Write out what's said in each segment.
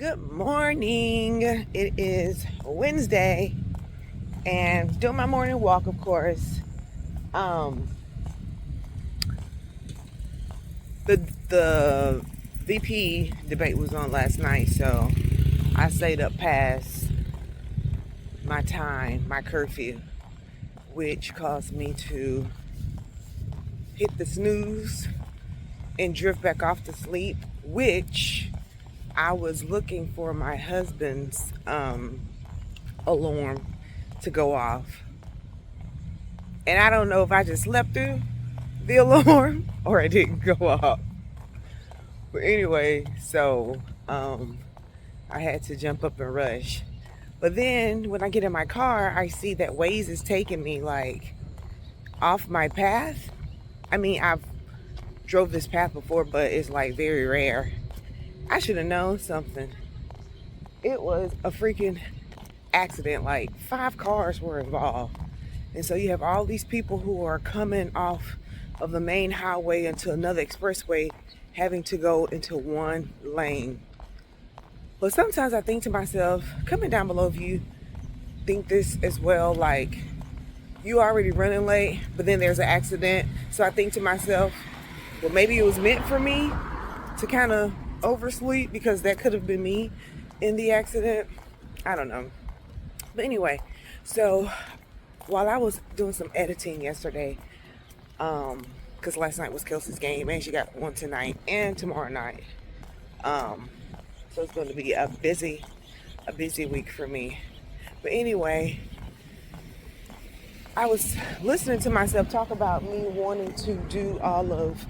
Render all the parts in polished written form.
Good morning. It is Wednesday and doing my morning walk, of course. Um, the VP debate was on last night, so I stayed up past my time, my curfew, which caused me to hit the snooze and drift back off to sleep, which I was looking for my husband's alarm to go off. And I don't know if I just slept through the alarm or it didn't go off. But anyway, so I had to jump up and rush. But then when I get in my car, I see that Waze is taking me like off my path. I mean, I've drove this path before, but it's like very rare. I should have known something. It was a freaking accident. Like 5 cars were involved. And so you have all these people who are coming off of the main highway into another expressway, having to go into one lane. But sometimes I think to myself, comment down below if you think this as well, like you already running late, but then there's an accident. So I think to myself, well, maybe it was meant for me to kind of oversleep because that could have been me in the accident. I don't know. But anyway, so while I was doing some editing yesterday, because last night was Kelsey's game and she got one tonight and tomorrow night. So it's going to be a busy week for me. But anyway, I was listening to myself talk about me wanting to do all of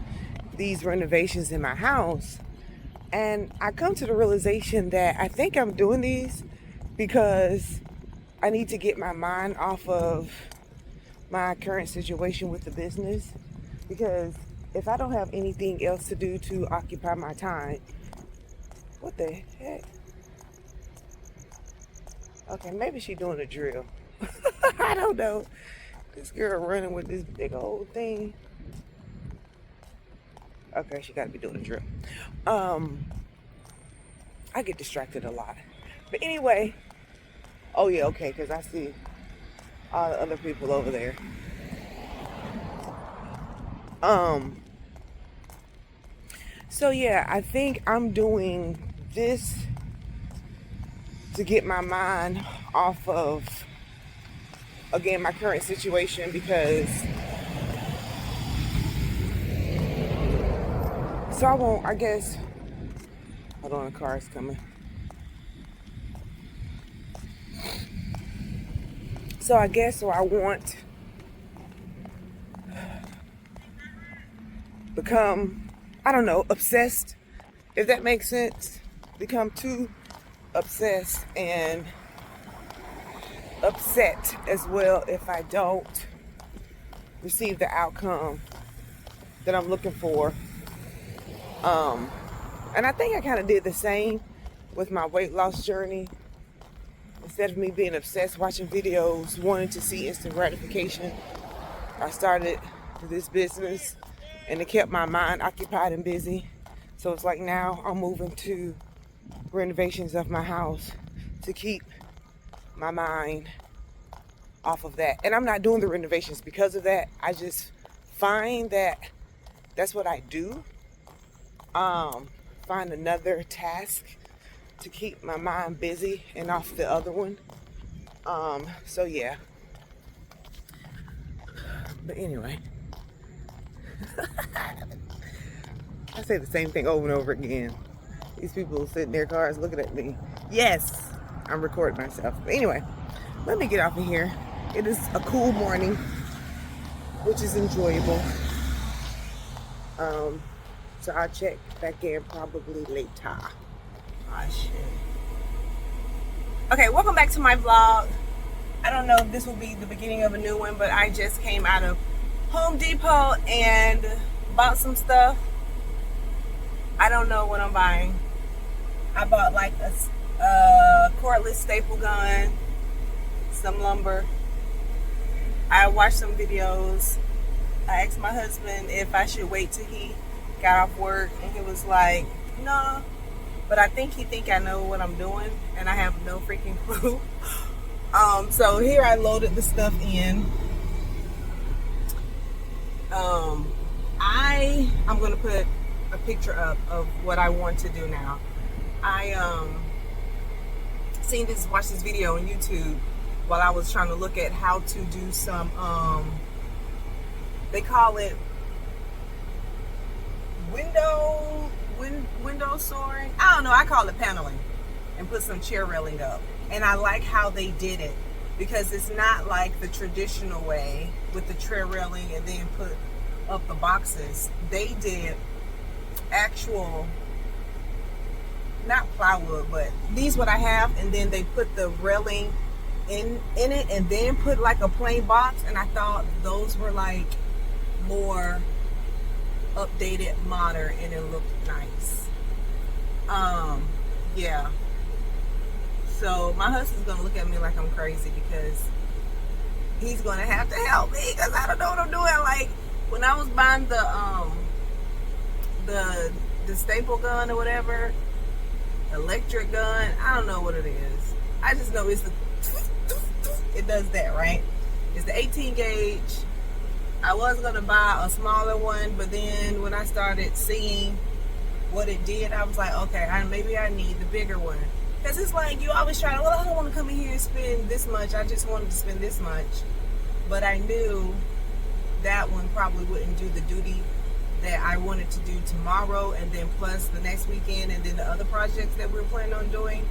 these renovations in my house. And I come to the realization that I think I'm doing these because I need to get my mind off of my current situation with the business. Because if I don't have anything else to do to occupy my time, what the heck? Okay, maybe she's doing a drill. I don't know. This girl running with this big old thing. Okay, she got to be doing a drill. I get distracted a lot. But anyway, oh yeah, okay, because I see all the other people over there. So yeah, I think I'm doing this to get my mind off of, again, my current situation, because so I won't, I guess, hold on, the car is coming. So I guess, so I want become, I don't know, obsessed, if that makes sense. Become too obsessed and upset as well if I don't receive the outcome that I'm looking for. And I think I kind of did the same with my weight loss journey. Instead of me being obsessed watching videos, wanting to see instant gratification, I started this business and it kept my mind occupied and busy. So it's like now I'm moving to renovations of my house to keep my mind off of that. And I'm not doing the renovations because of that. I just find that that's what I do. Find another task to keep my mind busy and off the other one. So yeah. But anyway, I say the same thing over and over again. These people sit in their cars looking at me. Yes, I'm recording myself. But anyway, let me get off of here. It is a cool morning, which is enjoyable. So I'll check back in probably later. Oh shit. Okay, welcome back to my vlog. I don't know if this will be the beginning of a new one, but I just came out of Home Depot and bought some stuff. I don't know what I'm buying. I bought like a cordless staple gun, some lumber. I watched some videos. I asked my husband if I should wait till he got off work, and he was like, no. but I think he think I know what I'm doing, and I have no freaking clue. So here I loaded the stuff in. I'm gonna put a picture up of what I want to do now. I watched this video on YouTube while I was trying to look at how to do some they call it window soaring. I don't know, I call it paneling, and put some chair railing up. And I like how they did it, because it's not like the traditional way with the chair railing and then put up the boxes. They did actual, not plywood, but these what I have, and then they put the railing in it and then put like a plain box, and I thought those were like more updated, modern, and it looked nice. Yeah. So my husband's gonna look at me like I'm crazy, because he's gonna have to help me, because I don't know what I'm doing. Like when I was buying the staple gun or whatever, electric gun, I don't know what it is. I just know it's it does that, right? It's the 18 gauge. I was gonna buy a smaller one, but then when I started seeing what it did, I was like, okay, maybe I need the bigger one. Because it's like, you always try to, well, I don't want to come in here and spend this much. I just wanted to spend this much. But I knew that one probably wouldn't do the duty that I wanted to do tomorrow, and then plus the next weekend, and then the other projects that we were planning on doing.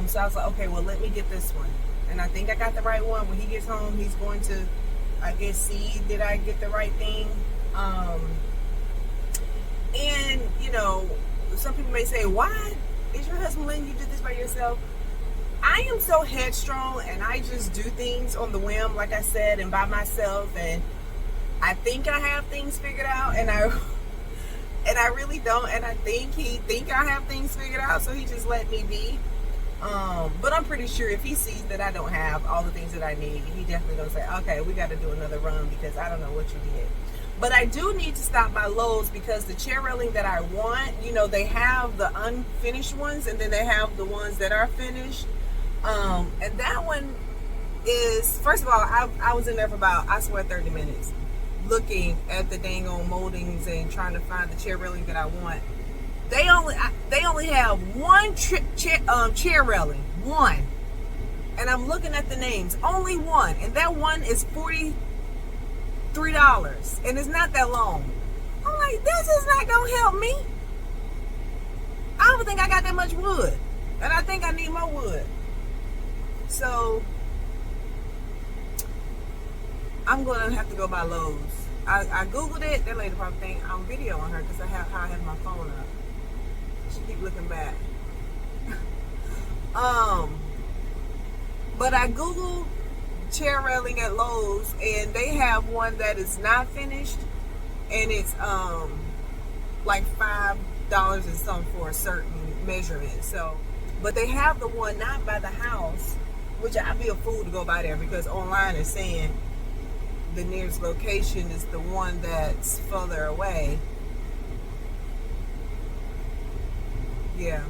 So I was like, okay, well, let me get this one. And I think I got the right one. When he gets home, he's going to, I guess, see, did I get the right thing? And, you know, some people may say, why is your husband letting you do this by yourself? I am so headstrong, and I just do things on the whim, like I said, and by myself, and I think I have things figured out, and I really don't, and I think he think I have things figured out, so he just let me be. But I'm pretty sure if he sees that I don't have all the things that I need, he definitely gonna say, okay, we got to do another run, because I don't know what you did. But I do need to stop by Lowe's, because the chair railing that I want, you know, they have the unfinished ones, and then they have the ones that are finished. And that one is, first of all, I was in there for about, I swear, 30 minutes looking at the dang on moldings and trying to find the chair railing that I want. They only have one chair railing, one. And I'm looking at the names, only one, and that one is $43, and it's not that long. I'm like, this is not gonna help me. I don't think I got that much wood, and I think I need more wood. So I'm gonna have to go by Lowe's. I googled it. That lady probably think I'm videoing her, because I have my phone up. She keep looking back. But I googled chair railing at Lowe's, and they have one that is not finished, and it's like $5 and something for a certain measurement. So, but they have the one not by the house, which I'd be a fool to go by there, because online is saying the nearest location is the one that's further away. Yeah.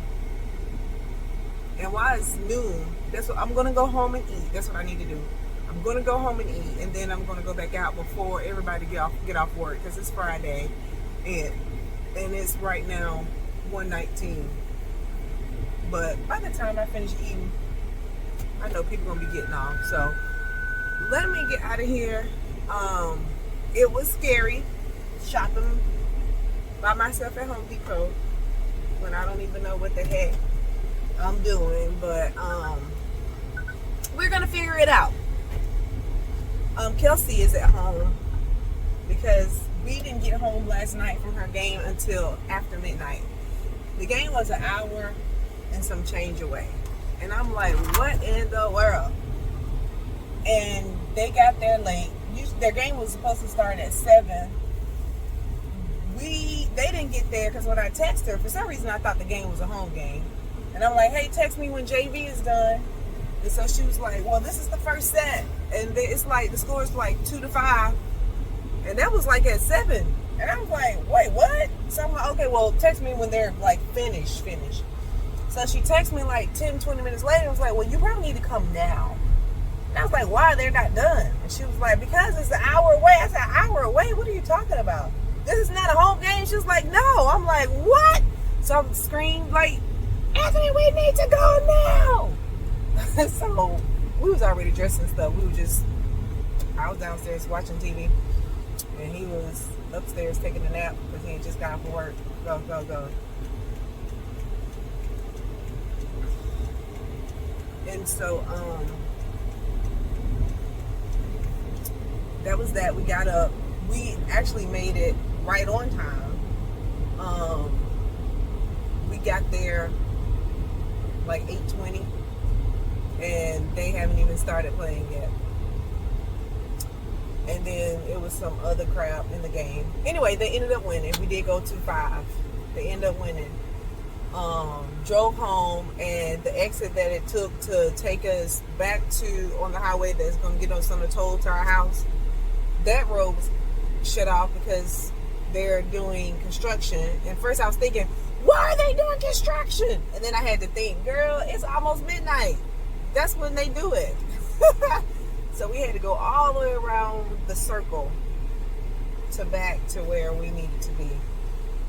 And while it's noon, that's what I'm gonna go home and eat. That's what I need to do. I'm gonna go home and eat, and then I'm gonna go back out before everybody get off work, because it's Friday, and it's right now 1:19. But by the time I finish eating, I know people gonna be getting off. So let me get out of here. It was scary shopping by myself at Home Depot when I don't even know what the heck I'm doing, but we're gonna figure it out. Kelsey is at home, because we didn't get home last night from her game until after midnight. The game was an hour and some change away, and I'm like, what in the world? And they got there late. Their game was supposed to start at 7. They didn't get there, because when I texted her, for some reason I thought the game was a home game, and I'm like, hey, text me when JV is done. And so she was like, well, this is the first set, and it's like the score is like 2-5, and that was like at 7, and I was like, wait, what? So I'm like, okay, well, text me when they're like finished. So she texted me like 10, 20 minutes later and was like, well, you probably need to come now. And I was like, why? They're not done. And she was like, because it's an hour away. I said, an hour away? What are you talking about? This is not a home game. She was like, no. I'm like, what? So I screamed like, Anthony, we need to go now. So we was already dressed and stuff. I was downstairs watching TV. And he was upstairs taking a nap because he had just got off from work. Go, go, go. And so, that was that. We got up. We actually made it right on time. We got there like 8:20, and they haven't even started playing yet. And then it was some other crap in the game. Anyway, they ended up winning. We did go 2-5. They ended up winning. Drove home, and the exit that it took to take us back to on the highway that's going to get us on the toll to our house, that road was shut off because they're doing construction. And first I was thinking, why are they doing construction? And then I had to think, girl, it's almost midnight. That's when they do it. So we had to go all the way around the circle to back to where we needed to be.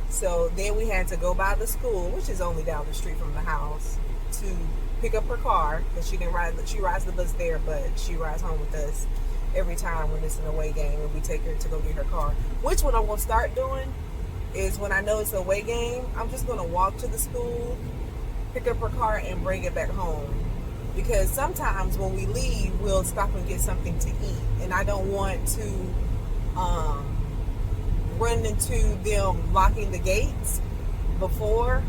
So then we had to go by the school, which is only down the street from the house, to pick up her car, because she rides the bus there, but she rides home with us every time when it's an away game, and we take her to go get her car. Which what I'm going to start doing is when I know it's an away game, I'm just going to walk to the school, pick up her car, and bring it back home. Because sometimes when we leave, we'll stop and get something to eat, and I don't want to run into them locking the gates before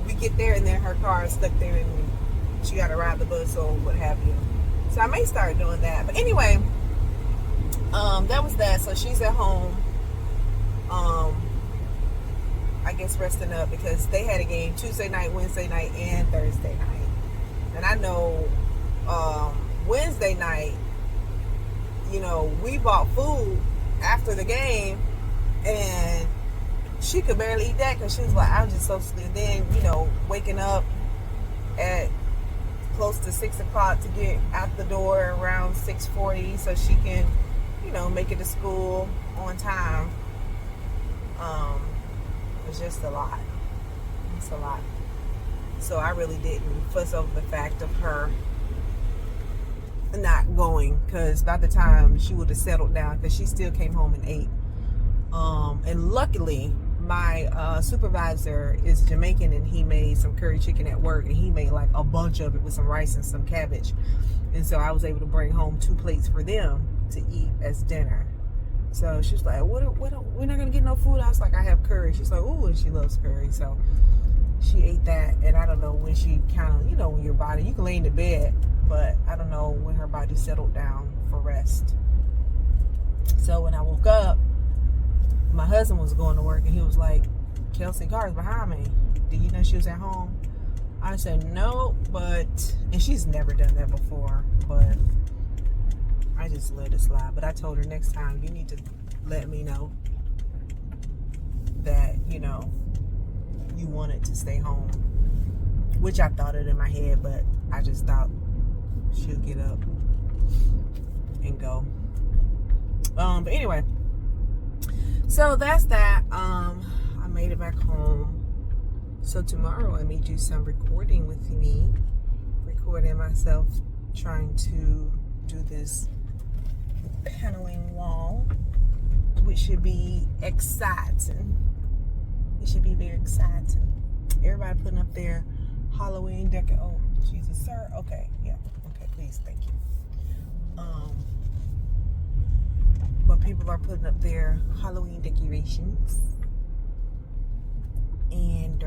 we get there, and then her car is stuck there and she got to ride the bus or what have you. So I may start doing that. But anyway, that was that. So she's at home, I guess resting up, because they had a game Tuesday night, Wednesday night, and Thursday night. And I know Wednesday night, we bought food after the game, and she could barely eat that because she was like, I'm just so sleepy. Then, waking up at close to 6 o'clock to get out the door around 6:40 so she can, make it to school on time. It's just a lot. It's a lot. So I really didn't fuss over the fact of her not going, because by the time she would have settled down, because she still came home and ate. And luckily, my supervisor is Jamaican, and he made some curry chicken at work, and he made like a bunch of it with some rice and some cabbage. And so I was able to bring home 2 plates for them to eat as dinner. So she was like, we're not going to get no food. I was like, I have curry. She's like, ooh, and she loves curry. So she ate that, and I don't know when she kind of, when your body, you can lay in the bed, but I don't know when her body settled down for rest. So when I woke up, my husband was going to work, and he was like, Kelsey Carr's behind me. Did you know she was at home? I said, no, and she's never done that before, but I just let it slide. But I told her, next time, you need to let me know that, you wanted to stay home. Which I thought it in my head, but I just thought she'll get up and go. But anyway, so that's that. I made it back home. So tomorrow I may do some recording with me, recording myself trying to do this paneling wall, which should be exciting. It should be very exciting. Everybody putting up their Halloween Oh, Jesus, sir. Okay, yeah. Okay, please, thank you. But people are putting up their Halloween decorations, and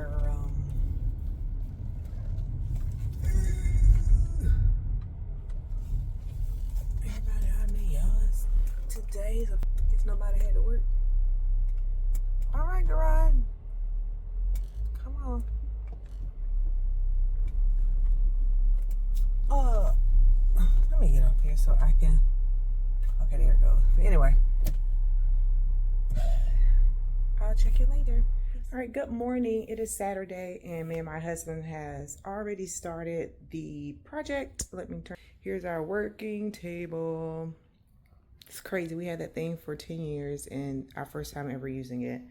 everybody out in the yards today. I guess nobody had to work. All right, garage. Come on. Let me get up here so I can. Okay, there it goes. But anyway, I'll check you later. Peace. All right, good morning. It is Saturday, and me and my husband has already started the project. Let me turn. Here's our working table. It's crazy. We had that thing for 10 years, and our first time ever using it.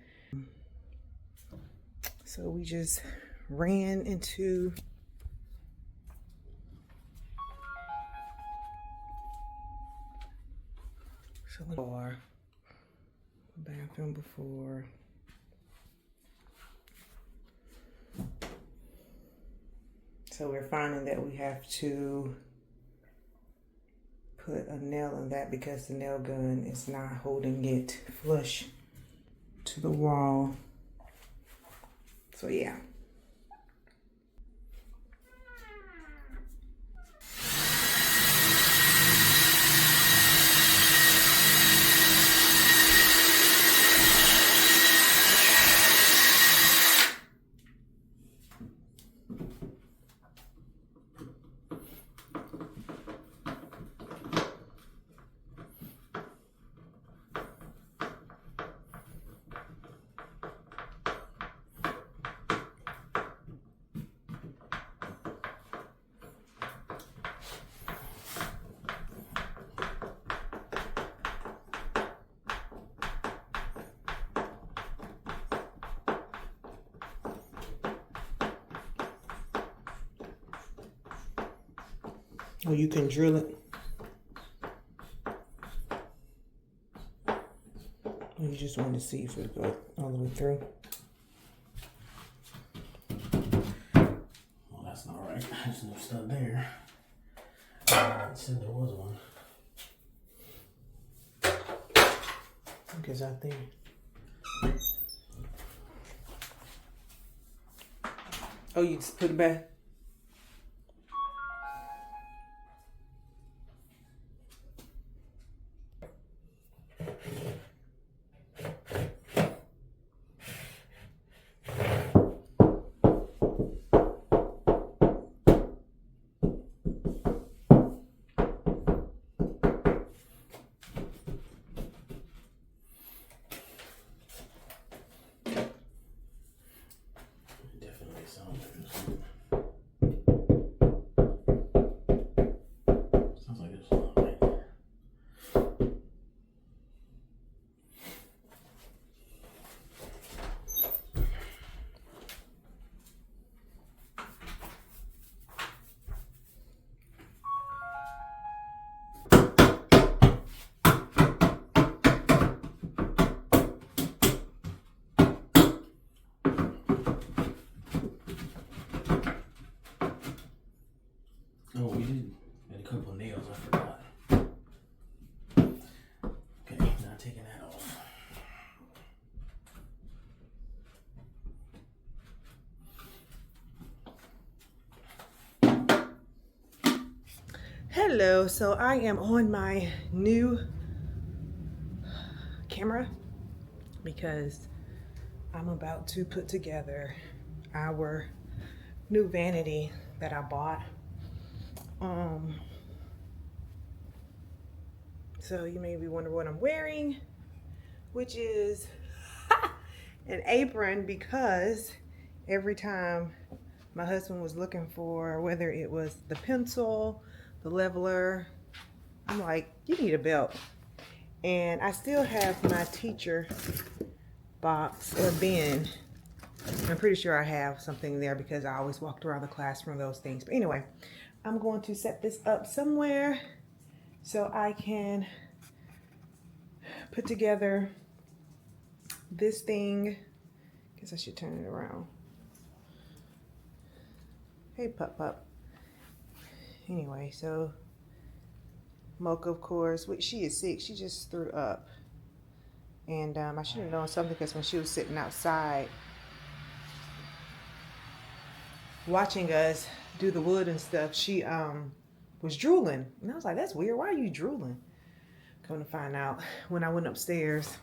So we just ran into the bathroom before. So we're finding that we have to put a nail in that because the nail gun is not holding it flush to the wall. So yeah. Oh, you can drill it. You just want to see if it goes all the way through. Well, that's not right. There's no stud there. It said there was one. I think it's out there. Oh, you just put it back? Definitely sounds like it's not right. Oh, we did get a couple of nails, I forgot. Okay, now taking that off. Hello, so I am on my new camera because I'm about to put together our new vanity that I bought. So you may be wondering what I'm wearing, which is an apron, because every time my husband was looking for whether it was the pencil, the leveler, I'm like, you need a belt. And I still have my teacher box or bin. I'm pretty sure I have something there because I always walked around the classroom those things. But anyway, I'm going to set this up somewhere so I can put together this thing. Guess I should turn it around. Hey, pup. Anyway, so Mocha, of course, she is sick. She just threw up. And I should have known something because when she was sitting outside watching us do the wood and stuff, she was drooling. And I was like, that's weird. Why are you drooling? Come to find out, when I went upstairs,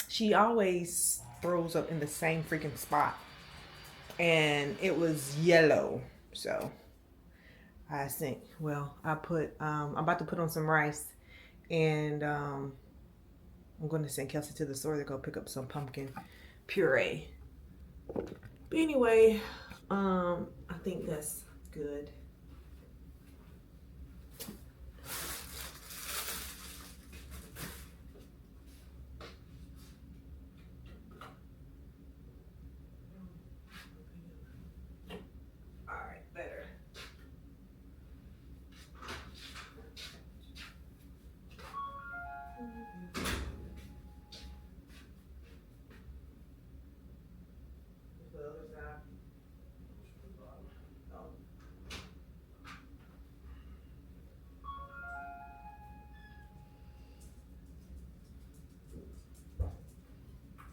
she always throws up in the same freaking spot. And it was yellow. So I think, well, I'm about to put on some rice, and I'm going to send Kelsey to the store to go pick up some pumpkin puree. But anyway, I think that's good. All right, better.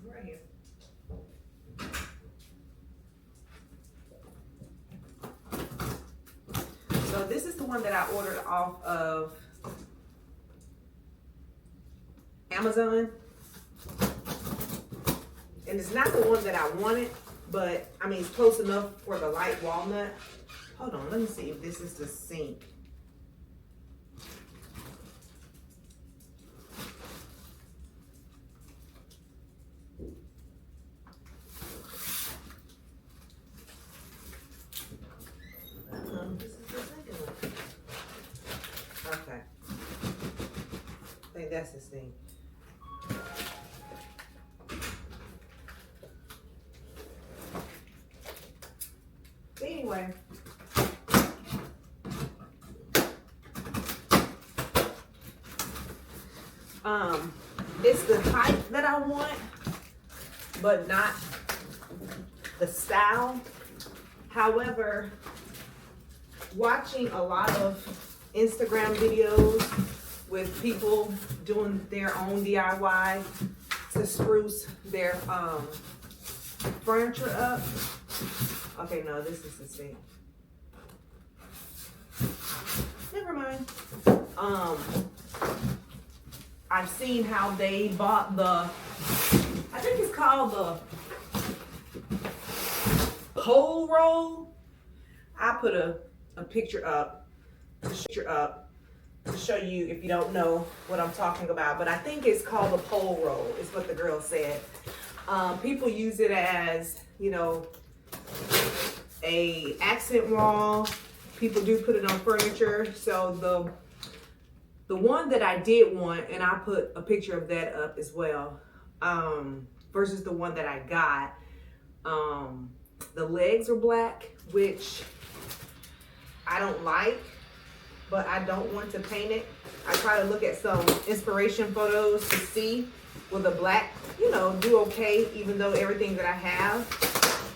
Right here. So this is the one that I ordered off of Amazon. And it's not the one that I wanted, but I mean, it's close enough for the light walnut. Hold on, let me see if this is the sink. This is the second one. Okay. I think that's the sink. Anyway, it's the type that I want, but not the style. However, watching a lot of Instagram videos with people doing their own DIY to spruce their furniture up. Okay, no, this is the sink. Never mind. I've seen how they bought the, I think it's called the pole roll. I put a picture up to show you if you don't know what I'm talking about. But I think it's called the pole roll, is what the girl said. People use it as, you know, a accent wall. People do put it on furniture. So the one that I did want, and I put a picture of that up as well, versus the one that I got, the legs are black, which I don't like, but I don't want to paint it. I try to look at some inspiration photos to see will the black, you know, do okay, even though everything that I have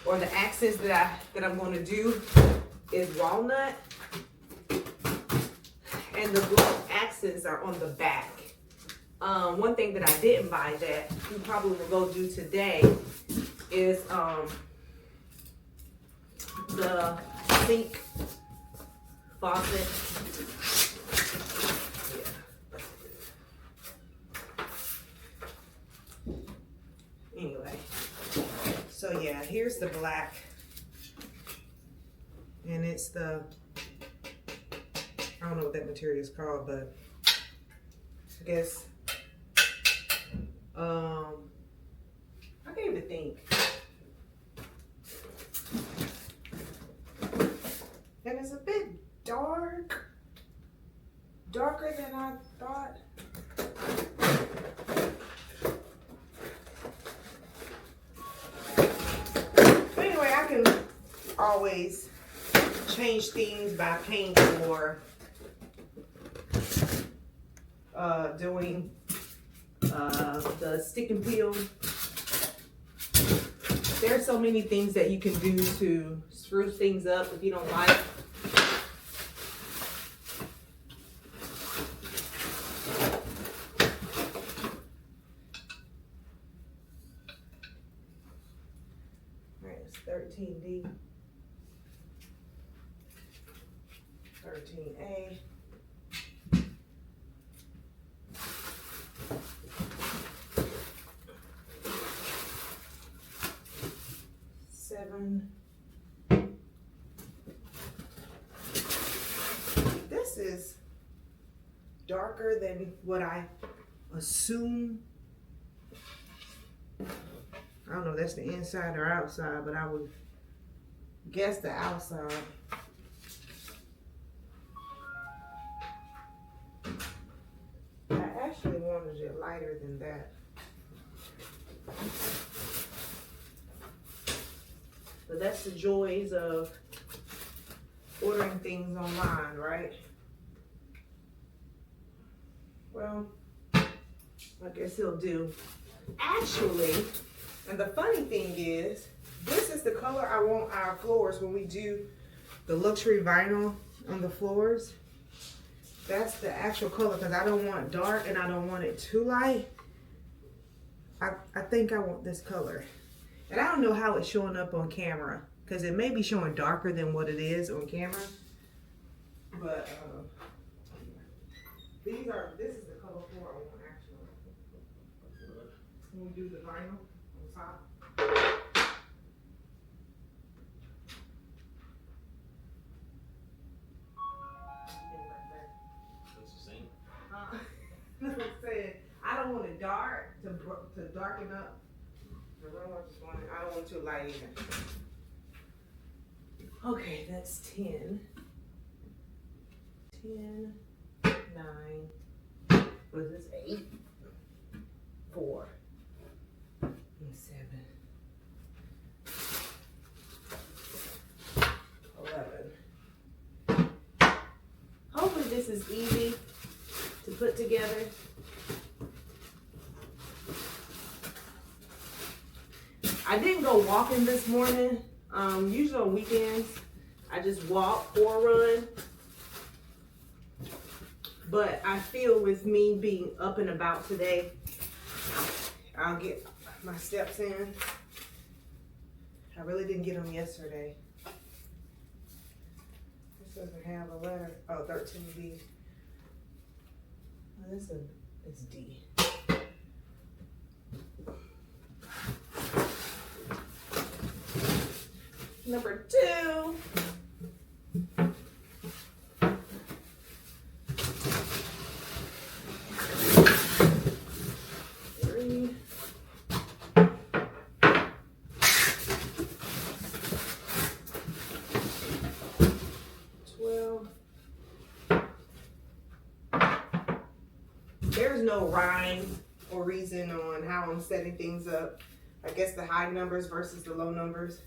or the accents that I'm going to do is walnut, and the black accents are on the back. One thing that I didn't buy that we probably will go do today is the sink faucet. Yeah. Anyway, so yeah, here's the black, and it's the, I don't know what that material is called, but I guess I can't even think. And it's a bit darker than I thought. But anyway, I can always change things by paint or doing the stick and peel. There's so many things that you can do to spruce things up if you don't like. Alright, it's 13D, 13A. This is darker than what I assume. I don't know if that's the inside or outside, but I would guess the outside. I actually wanted it lighter than that. But that's the joys of ordering things online, right? Well, I guess he'll do. Actually, and the funny thing is, this is the color I want our floors when we do the luxury vinyl on the floors. That's the actual color because I don't want it dark and I don't want it too light. I think I want this color. And I don't know how it's showing up on camera because it may be showing darker than what it is on camera. But this is the color floor I want actually. When we do the vinyl on top. That's what I'm saying. I don't want it dark to darken up the room. I don't want it too light either. Okay, that's 10. 10, 9, what is this? 8, 4, and 7, 11. Hopefully this is easy to put together. I didn't go walking this morning. Usually on weekends, I just walk or run. But I feel with me being up and about today, I'll get my steps in. I really didn't get them yesterday. This doesn't have a letter. Oh, 13B. Oh, it's D. Number 2. There's no rhyme or reason on how I'm setting things up. I guess the high numbers versus the low numbers.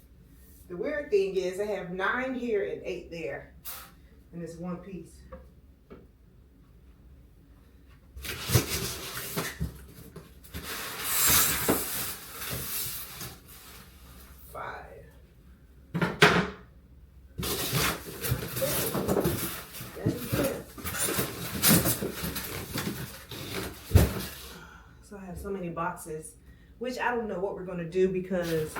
The weird thing is I have 9 here and 8 there. And it's one piece. So I have so many boxes, which I don't know what we're going to do because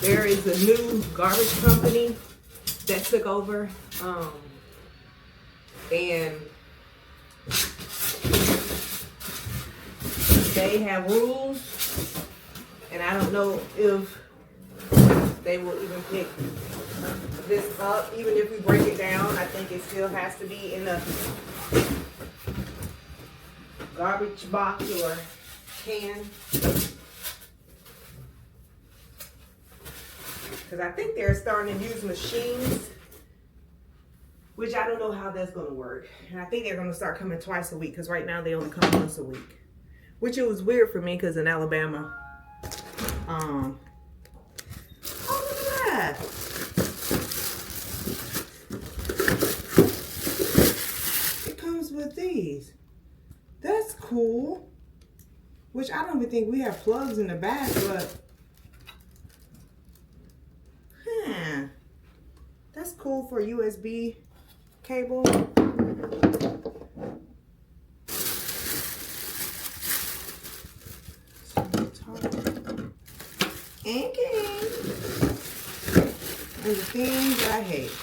there is a new garbage company that took over, and they have rules, and I don't know if they will even pick this up. Even if we break it down, I think it still has to be in a garbage box or can. Because I think they're starting to use machines, which I don't know how that's going to work. And I think they're going to start coming twice a week because right now they only come once a week. Which it was weird for me because in Alabama, oh, look at that. It comes with these. That's cool. Which I don't even think we have plugs in the back, but that's cool for USB cable. And the things I hate.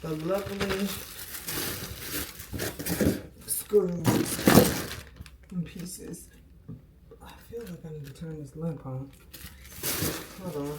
The lovely screws and pieces. I feel like I need to turn this lamp on. Hold on.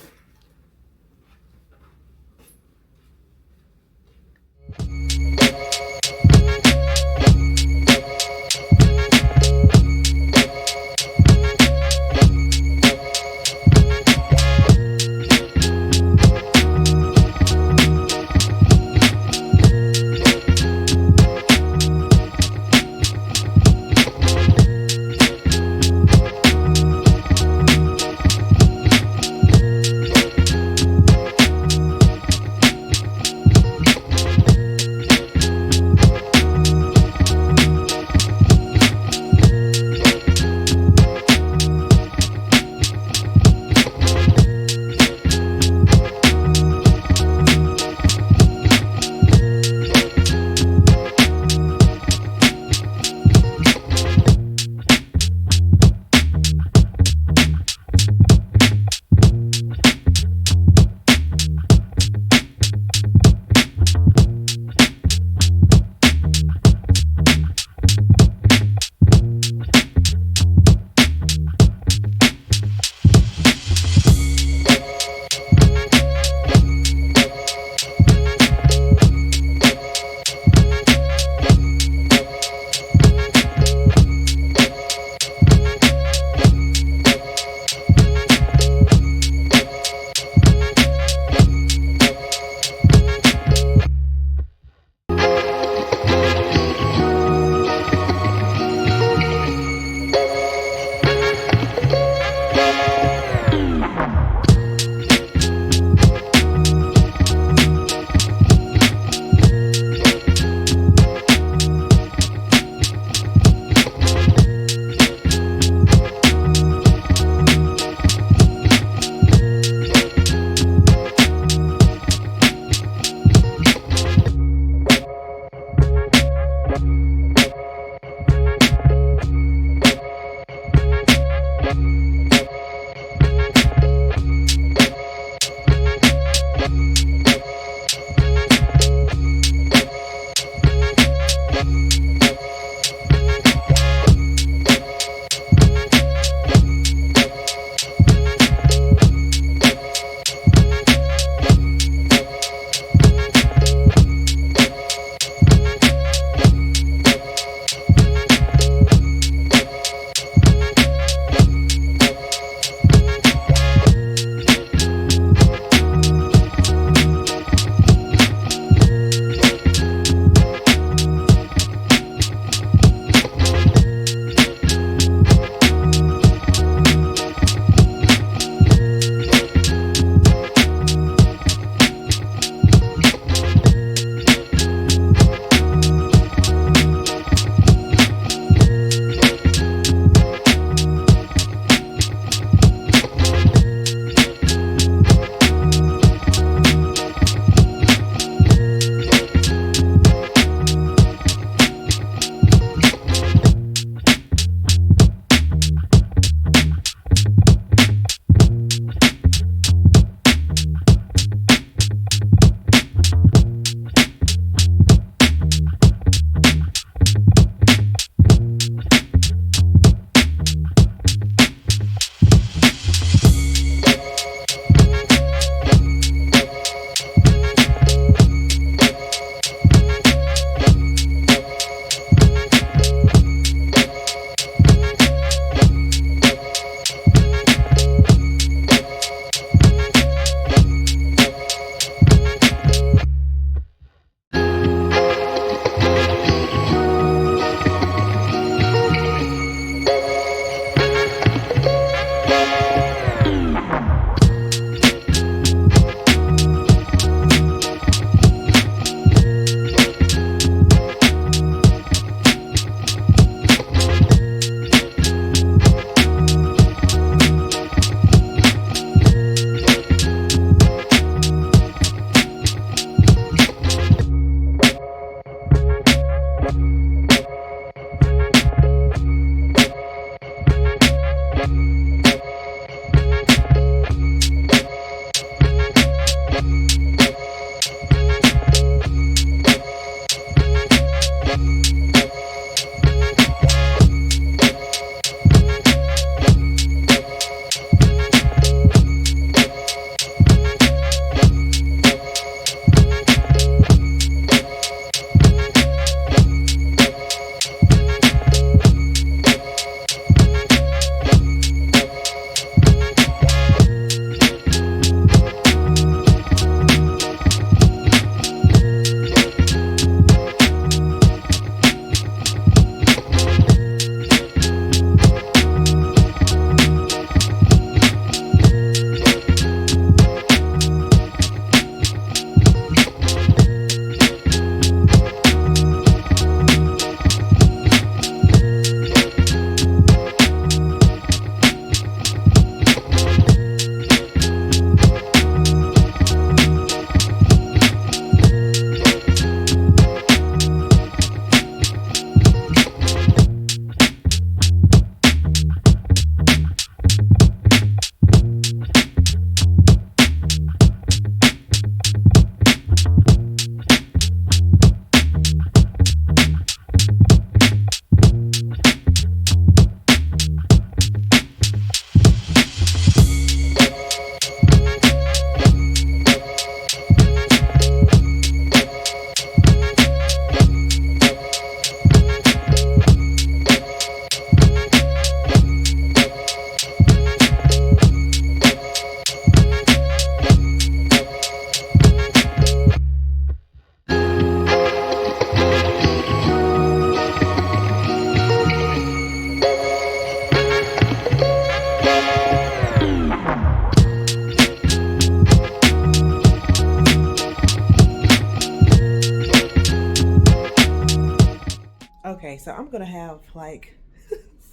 I'm gonna have like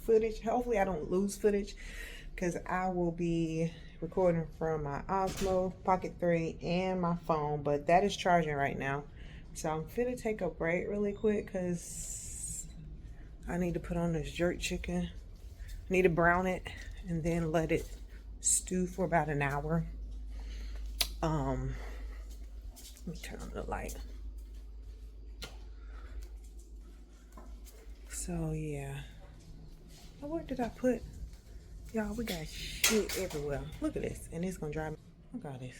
footage. Hopefully I don't lose footage, because I will be recording from my Osmo Pocket 3 and my phone, but that is charging right now. So I'm finna take a break really quick because I need to put on this jerk chicken. I need to brown it and then let it stew for about an hour. Let me turn on the light. So yeah. What did I put? Y'all, we got shit everywhere. Look at this. And it's gonna drive me. Look at this.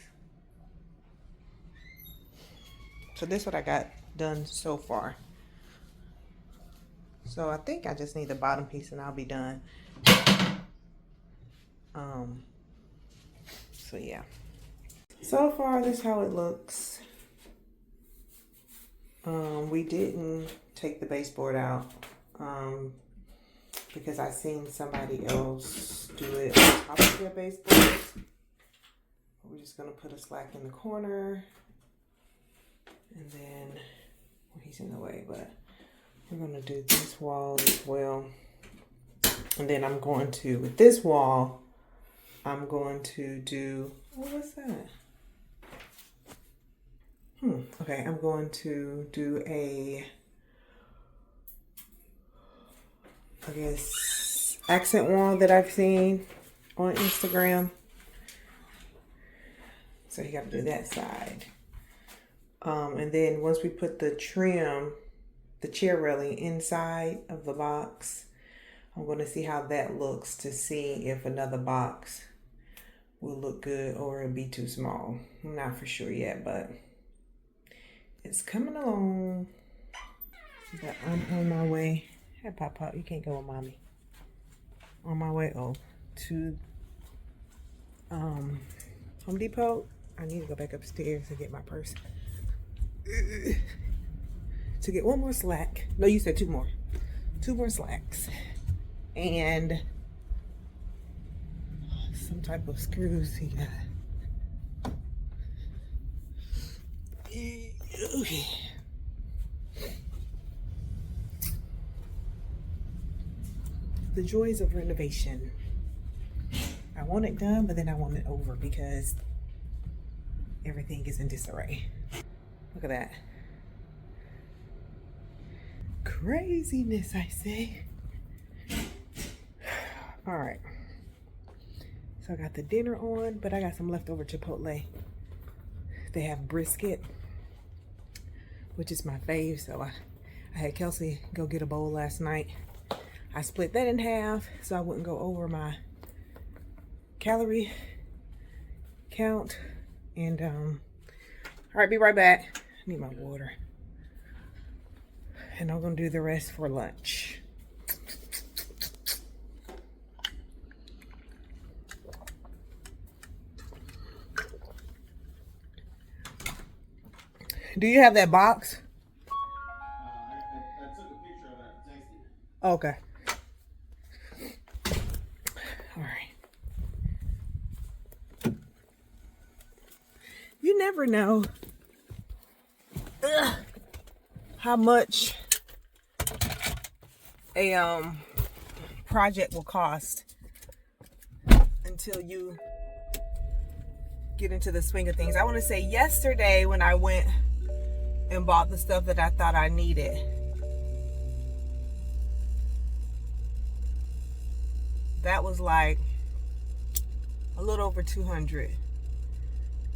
So this is what I got done so far. So I think I just need the bottom piece and I'll be done. So yeah. So far this is how it looks. We didn't take the baseboard out. Because I seen somebody else do it on top of their baseboard. We're just gonna put a slack in the corner, and then well, he's in the way, but we're gonna do this wall as well. And then I'm going to, with this wall, I'm going to do, oh, what's that? Okay, I'm going to do a, I guess, accent wall that I've seen on Instagram. So you got to do that side. And then once we put the trim, the chair railing inside of the box, I'm going to see how that looks to see if another box will look good or it'll be too small. I'm not for sure yet, but it's coming along. But I'm on my way. Hey, Pop, you can't go with mommy. On my way to Home Depot. I need to go back upstairs and get my purse. To get one more slack. No, you said two more. Two more slacks. And some type of screws he got. Okay. The joys of renovation. I want it done, but then I want it over because everything is in disarray. Look at that. Craziness, I say. All right. So I got the dinner on, but I got some leftover Chipotle. They have brisket, which is my fave. So I had Kelsey go get a bowl last night. I split that in half so I wouldn't go over my calorie count. And all right, be right back. I need my water. And I'm gonna do the rest for lunch. Do you have that box? I took a picture of it and texted it. Okay. All right. You never know how much a project will cost until you get into the swing of things. I want to say yesterday when I went and bought the stuff that I thought I needed, that was like a little over $200.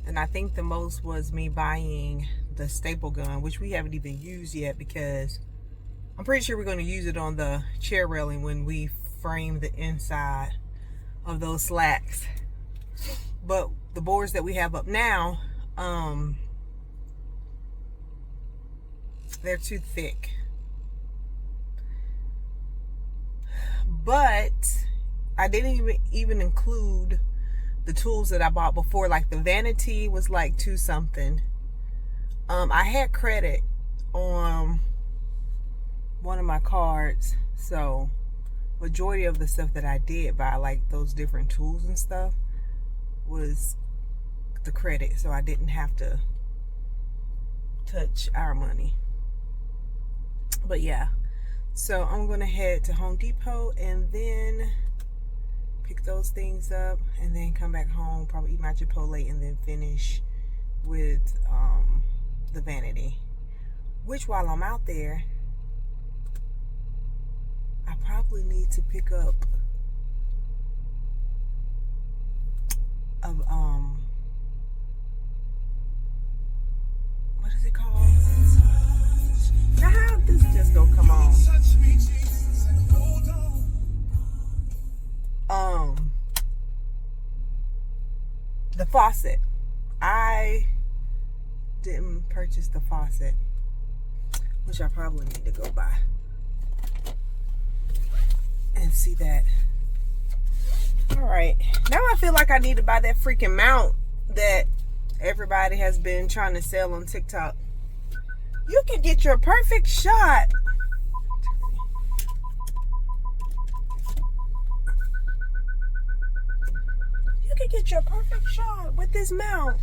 And I think the most was me buying the staple gun, which we haven't even used yet because I'm pretty sure we're going to use it on the chair railing when we frame the inside of those slats. But the boards that we have up now, they're too thick. But I didn't even include the tools that I bought before. Like the vanity was like $2 something. I had credit on one of my cards, so majority of the stuff that I did buy, like those different tools and stuff, was the credit, so I didn't have to touch our money. But yeah, So I'm gonna head to Home Depot and then pick those things up and then come back home, probably eat my Chipotle and then finish with the vanity. Which while I'm out there, I probably need to pick up a what is it called? Now how this just don't come on? The faucet. I didn't purchase the faucet, which I probably need to go buy and see that. All right, now I feel like I need to buy that freaking mount that everybody has been trying to sell on TikTok. You can get your perfect shot. You can get your perfect shot with this mount.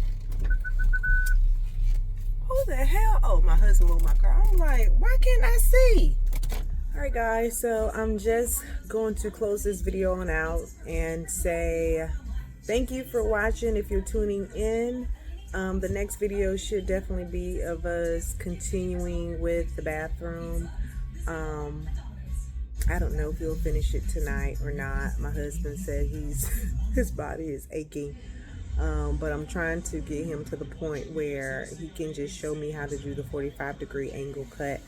Who the hell? Oh, my husband moved my car. I'm like, why can't I see? All right, guys, so I'm just going to close this video on out and say thank you for watching. If you're tuning in, the next video should definitely be of us continuing with the bathroom. I don't know if we'll finish it tonight or not. My husband said his body is aching, but I'm trying to get him to the point where he can just show me how to do the 45-degree angle cut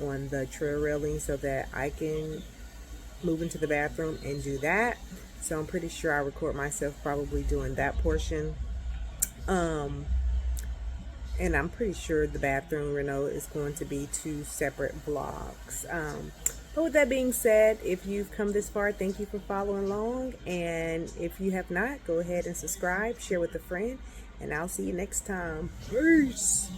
on the trail railing so that I can move into the bathroom and do that. So I'm pretty sure I record myself probably doing that portion. And I'm pretty sure the bathroom reno is going to be 2 separate vlogs. But with that being said, if you've come this far, thank you for following along. And if you have not, go ahead and subscribe, share with a friend, and I'll see you next time. Peace.